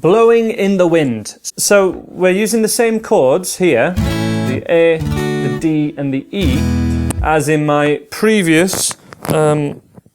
Blowing in the Wind. So we're using the same chords here, the A, the D and the E, as in my previous,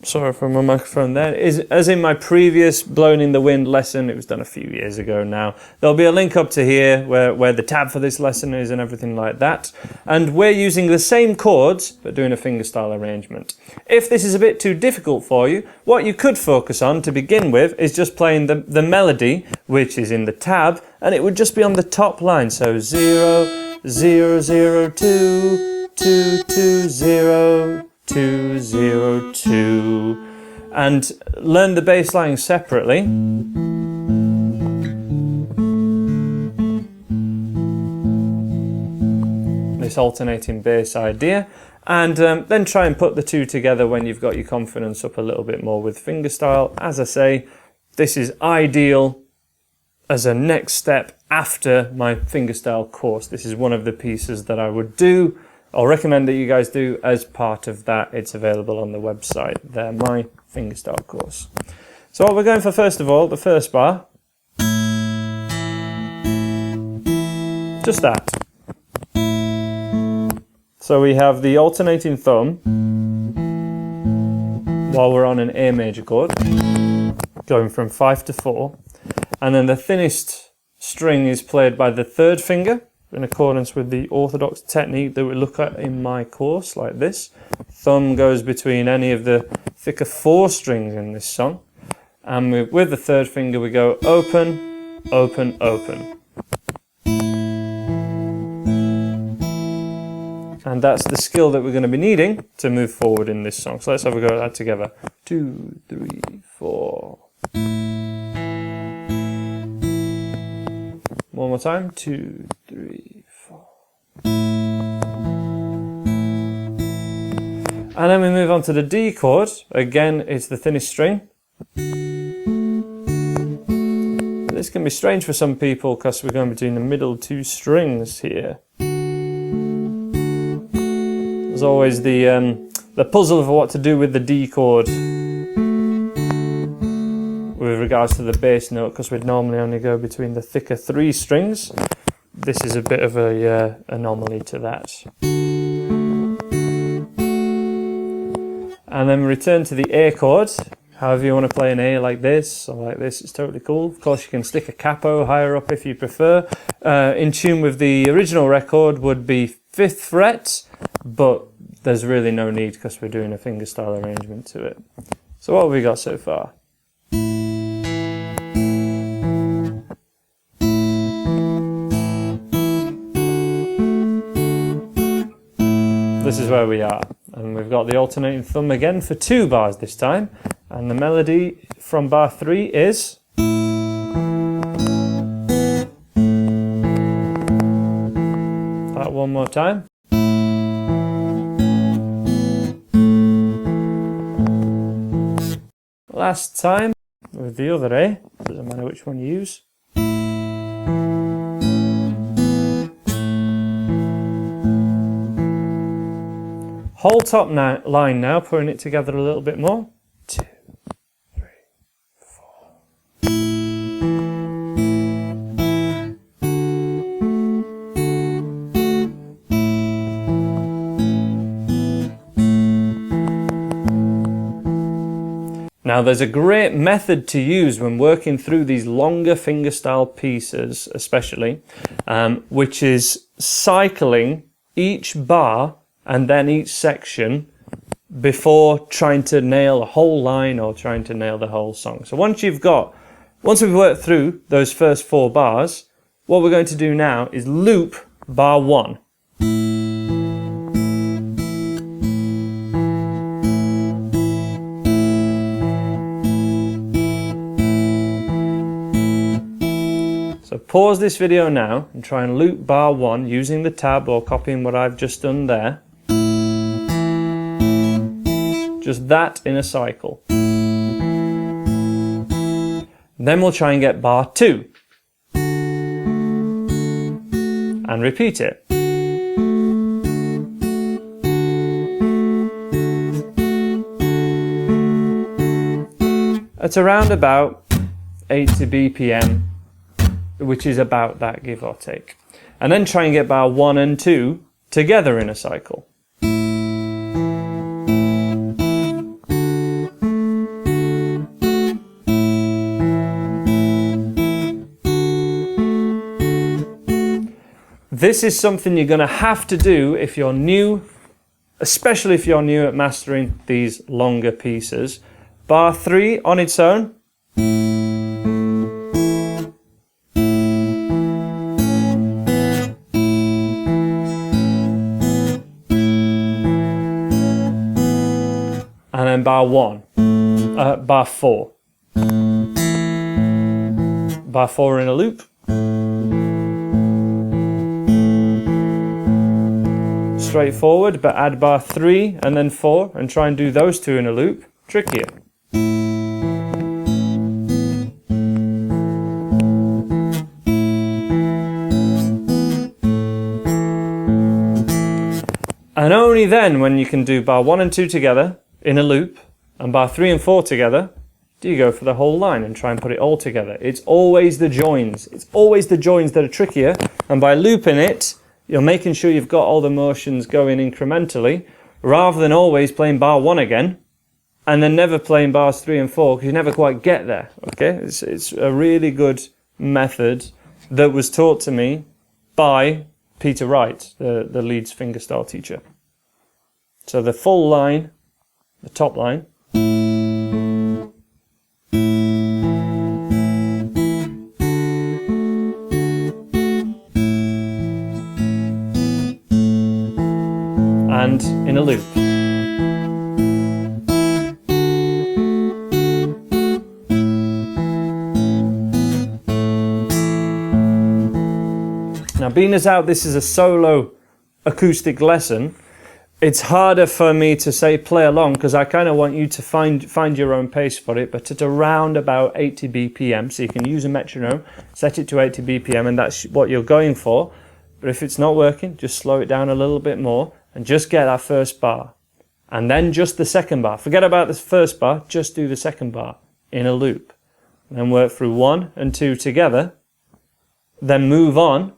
sorry for my microphone there, as in my previous Blowin' in the Wind lesson. It was done a few years ago now. There'll be a link up to here where the tab for this lesson is and everything like that. And we're using the same chords, but doing a fingerstyle arrangement. If this is a bit too difficult for you, what you could focus on to begin with is just playing the melody, which is in the tab, and it would just be on the top line. So 0, 0, 0, 2, 2, 2, 0, 2, 0, 2, and learn the bass line separately. This alternating bass idea, and then try and put the two together when you've got your confidence up a little bit more with fingerstyle. As I say, this is ideal as a next step after my fingerstyle course. This is one of the pieces that I would do, I'll recommend that you guys do as part of that. It's available on the website there, my fingerstyle course. So what we're going for first of all, the first bar, just that. So we have the alternating thumb while we're on an A major chord, going from 5 to 4, and then the thinnest string is played by the third finger, in accordance with the orthodox technique that we look at in my course, like this. Thumb goes between any of the thicker 4 strings in this song, and with the third finger we go open, open, open. And that's the skill that we're going to be needing to move forward in this song. So let's have a go at that together. 2, 3, 4. One more time. 2, 3, 4. And then we move on to the D chord. Again, it's the thinnest string. This can be strange for some people because we're going between the middle 2 strings here. There's always the puzzle of what to do with the D chord with regards to the bass note, because we'd normally only go between the thicker 3 strings. This is a bit of a anomaly to that. And then we return to the A chord. However you want to play an A, like this or like this, it's totally cool. Of course you can stick a capo higher up if you prefer. In tune with the original record would be 5th fret, but there's really no need because we're doing a fingerstyle arrangement to it. So what have we got so far? This is where we are, and we've got the alternating thumb again for 2 bars this time, and the melody from bar 3 is that one more time. Last time with the other A, doesn't matter which one you use. Whole top line now, putting it together a little bit more. 2, 3, 4. Now there's a great method to use when working through these longer fingerstyle pieces especially, which is cycling each bar and then each section before trying to nail a whole line or trying to nail the whole song. So once we've worked through those first 4 bars, what we're going to do now is loop bar 1. So pause this video now and try and loop bar 1 using the tab or copying what I've just done there. Just that in a cycle. Then we'll try and get bar 2 and repeat it. At around about 80 BPM, which is about that, give or take. And then try and get bar 1 and 2 together in a cycle. This is something you're going to have to do if you're new, especially if you're new at mastering these longer pieces. Bar 3 on its own. And then bar 4. Bar 4 in a loop. Straightforward, but add bar 3 and then 4 and try and do those two in a loop. Trickier. And only then, when you can do bar 1 and 2 together in a loop and bar 3 and 4 together, do you go for the whole line and try and put it all together. It's always the joins. It's always the joins that are trickier, and by looping it, you're making sure you've got all the motions going incrementally, rather than always playing bar 1 again, and then never playing bars 3 and 4, because you never quite get there, okay? It's a really good method that was taught to me by Peter Wright, the Leeds fingerstyle teacher. So the full line, the top line, and in a loop. Now, being as out this is a solo acoustic lesson, it's harder for me to say play along, because I kind of want you to find your own pace for it, but at around about 80 BPM, so you can use a metronome, set it to 80 BPM, and that's what you're going for. But if it's not working, just slow it down a little bit more, and just get that first bar. And then just the second bar. Forget about the first bar, just do the second bar in a loop. And then work through 1 and 2 together. Then move on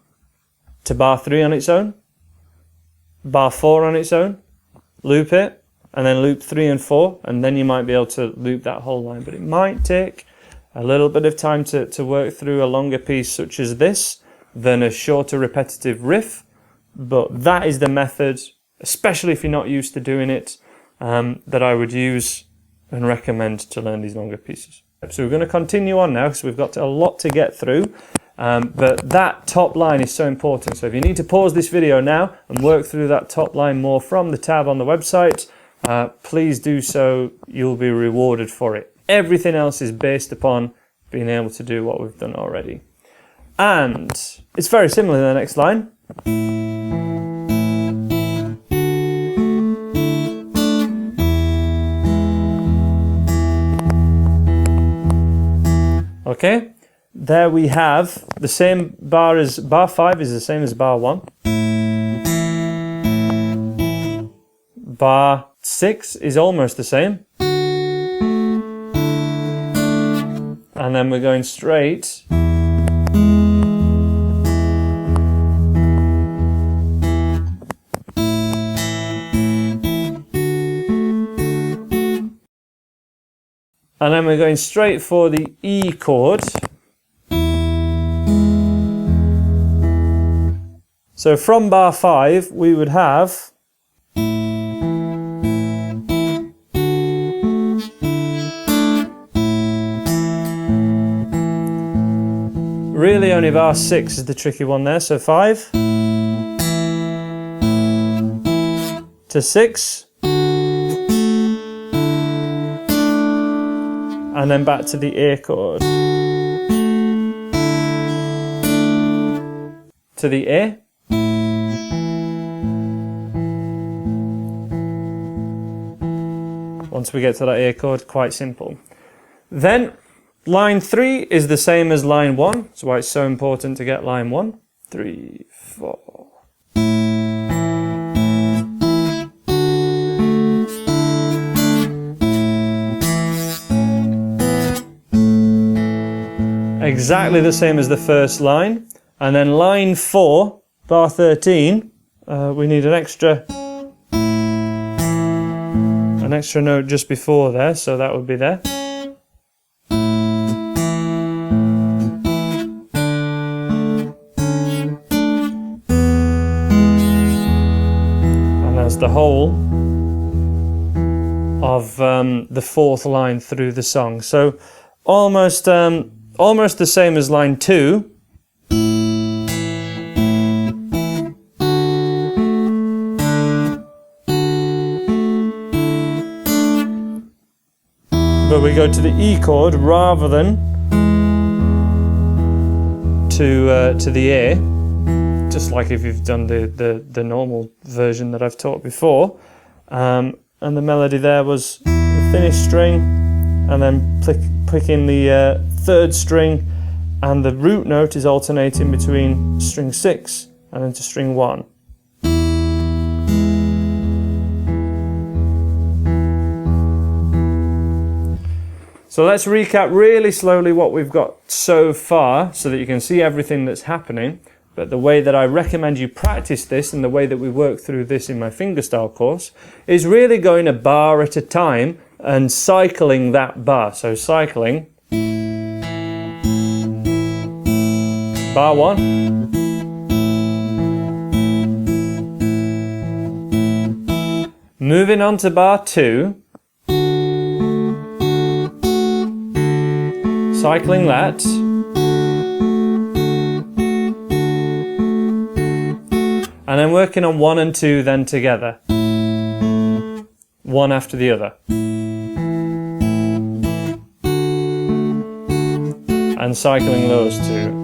to bar 3 on its own, bar 4 on its own, loop it, and then loop 3 and 4, and then you might be able to loop that whole line. But it might take a little bit of time to work through a longer piece such as this than a shorter repetitive riff. But that is the method, especially if you're not used to doing it, that I would use and recommend to learn these longer pieces. So we're going to continue on now, because we've got a lot to get through, but that top line is so important. So if you need to pause this video now and work through that top line more from the tab on the website, please do so. You'll be rewarded for it. Everything else is based upon being able to do what we've done already. And it's very similar to the next line. Okay, there we have the same bar as bar 5 is the same as bar 1. Bar 6 is almost the same. And then we're going straight. And then we're going straight for the E chord. So from bar 5, we would have really only bar 6 is the tricky one there. So 5 to 6. And then back to the A chord. To the A. Once we get to that A chord, quite simple. Then line 3 is the same as line 1. That's why it's so important to get line 1. 3, 4. exactly the same as the first line. And then line 4, bar 13, we need an extra note just before there, so that would be there. And that's the whole of the 4th line through the song. So almost the same as line 2. But we go to the E chord rather than to the A, just like if you've done the normal version that I've taught before. And the melody there was the finished string, and then picking the 3rd string, and the root note is alternating between string 6 and then to string 1. So let's recap really slowly what we've got so far so that you can see everything that's happening. But the way that I recommend you practice this, and the way that we work through this in my fingerstyle course, is really going a bar at a time and cycling that bar. So cycling bar 1, moving on to bar 2, cycling that, and then working on 1 and 2 then together, one after the other, and cycling those 2.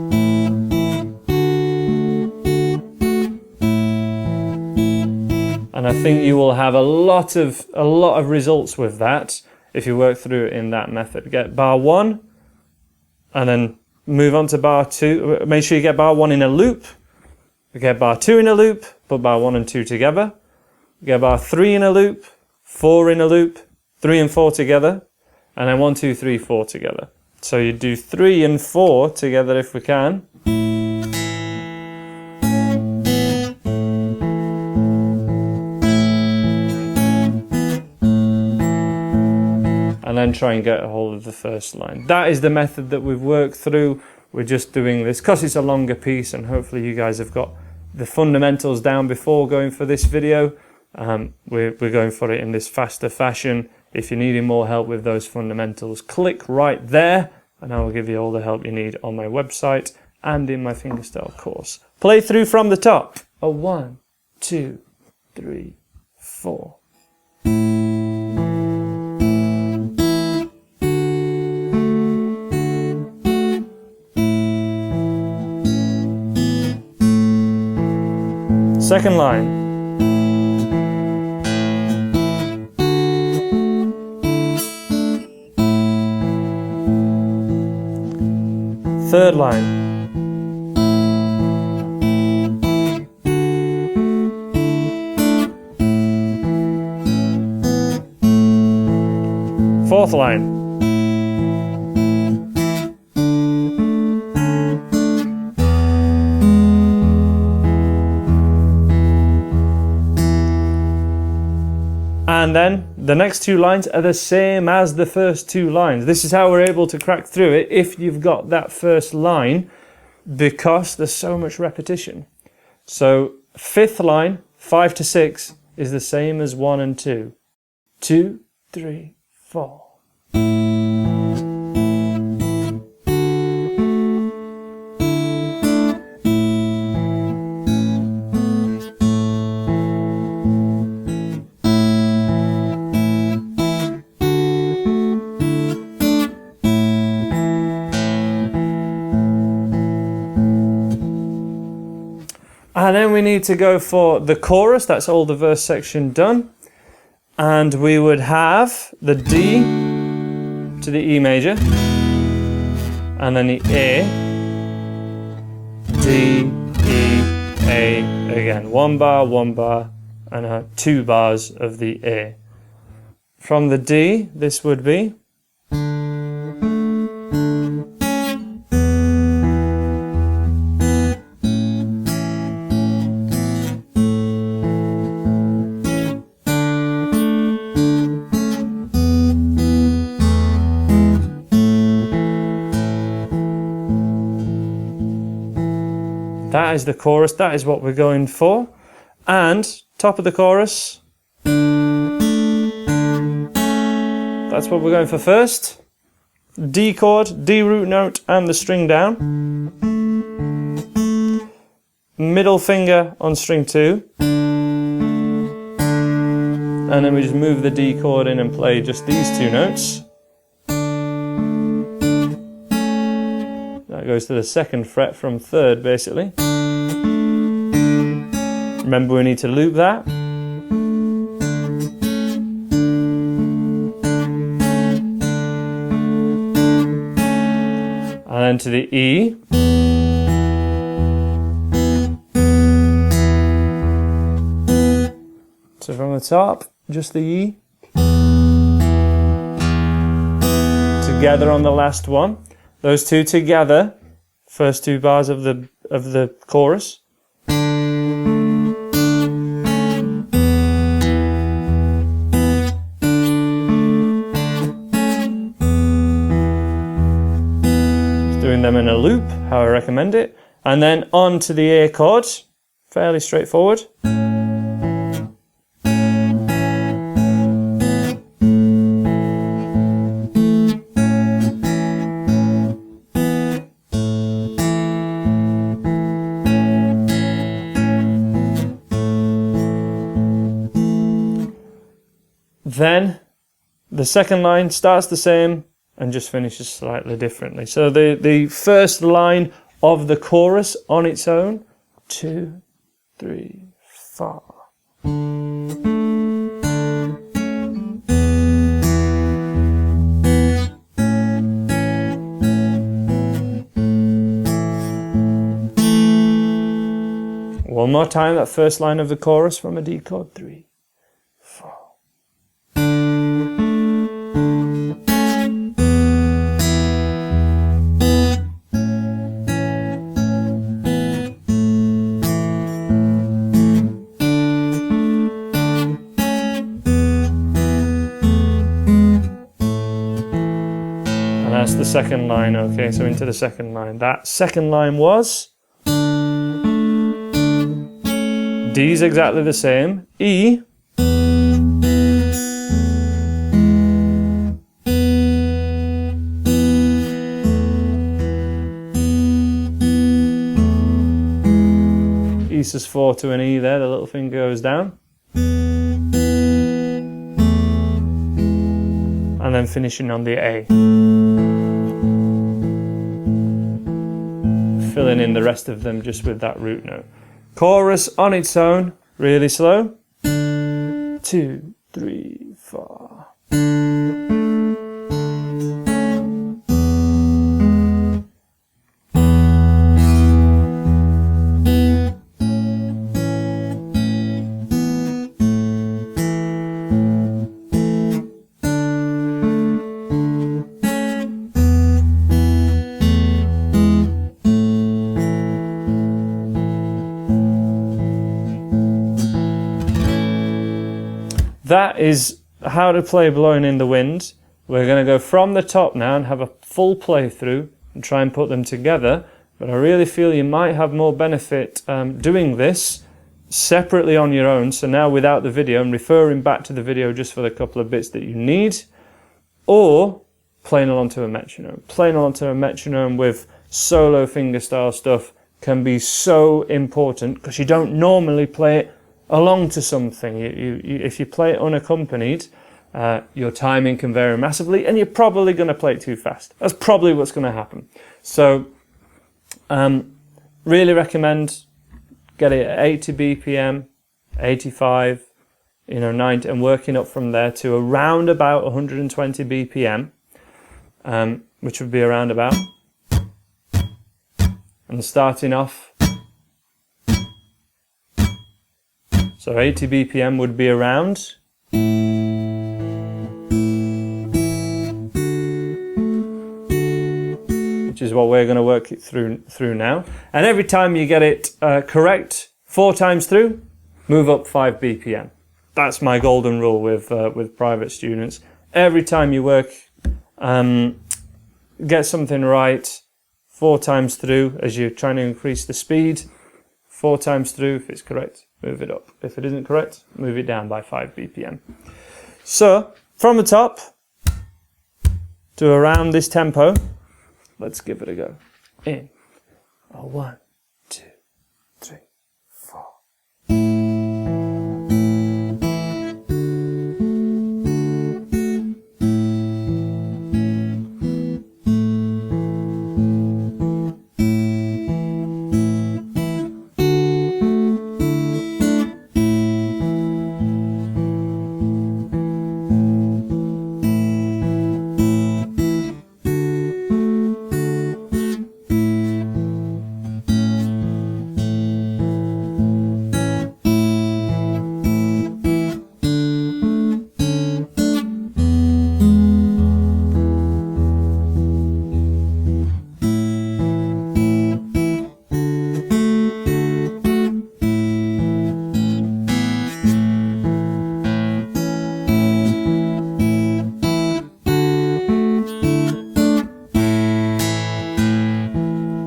And I think you will have a lot of results with that if you work through it in that method. Get bar 1, and then move on to bar 2. Make sure you get bar 1 in a loop. Get bar 2 in a loop, put bar 1 and 2 together. Get bar 3 in a loop, 4 in a loop, 3 and 4 together, and then 1, 2, 3, 4 together. So you do 3 and 4 together if we can. And then try and get a hold of the first line. That is the method that we've worked through. We're just doing this because it's a longer piece, and hopefully you guys have got the fundamentals down before going for this video. We're going for it in this faster fashion. If you're needing more help with those fundamentals, click right there and I will give you all the help you need on my website and in my fingerstyle course. Play through from the top. 1, 2, 3, 4. Second line. Third line. Fourth line. And then the next 2 lines are the same as the first 2 lines. This is how we're able to crack through it if you've got that first line, because there's so much repetition. So 5th line, 5 to 6, is the same as 1 and 2. 2, 3, 4. And then we need to go for the chorus. That's all the verse section done. And we would have the D to the E major, and then the A, D, E, A again. 1 bar, and 2 bars of the A. From the D, this would be That is the chorus, that is what we're going for. And top of the chorus, that's what we're going for first. D chord, D root note and the string down. Middle finger on string 2. And then we just move the D chord in and play just these 2 notes. That goes to the 2nd fret from 3rd basically. Remember we need to loop that. And then to the E. So from the top, just the E. Together on the last one. Those 2 together, first 2 bars of the chorus. Doing them in a loop, how I recommend it. And then on to the A chord, fairly straightforward. Then the second line starts the same and just finishes slightly differently. So the first line of the chorus on its own, 2, 3, 4. One more time, that first line of the chorus from a D chord, 3, 4. That's the second line, okay, so into the second line. That second line was D's exactly the same, E, E sus 4 to an E there, the little finger goes down. And then finishing on the A. Filling in the rest of them just with that root note. Chorus on its own, really slow. 2, 3, 4. That is how to play Blowin' in the Wind. We're going to go from the top now and have a full playthrough and try and put them together. But I really feel you might have more benefit doing this separately on your own. So now without the video and referring back to the video just for the couple of bits that you need. Or playing along to a metronome. Playing along to a metronome with solo fingerstyle stuff can be so important because you don't normally play it along to something. If you play it unaccompanied, your timing can vary massively and you're probably going to play it too fast. That's probably what's going to happen. So really recommend get it at 80 BPM, 85, 90, and working up from there to around about 120 BPM, which would be around about, and starting off. So 80 BPM would be around. Which is what we're going to work it through now. And every time you get it correct 4 times through, move up 5 BPM. That's my golden rule with private students. Every time you work, get something right 4 times through as you're trying to increase the speed, 4 times through. If it's correct, move it up. If it isn't correct, move it down by 5 BPM. So, from the top to around this tempo, let's give it a go. In. 1, 2, 3, 4.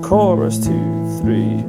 Chorus 2, 3.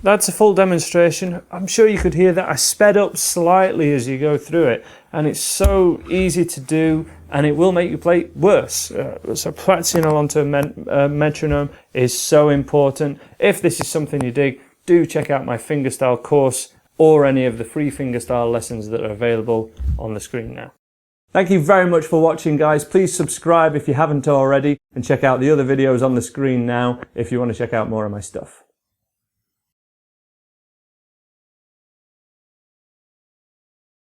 That's a full demonstration. I'm sure you could hear that I sped up slightly as you go through it, and it's so easy to do, and it will make you play worse. So practicing along to a metronome is so important. If this is something you dig, do check out my Fingerstyle course or any of the free Fingerstyle lessons that are available on the screen now. Thank you very much for watching, guys. Please subscribe if you haven't already, and check out the other videos on the screen now if you want to check out more of my stuff.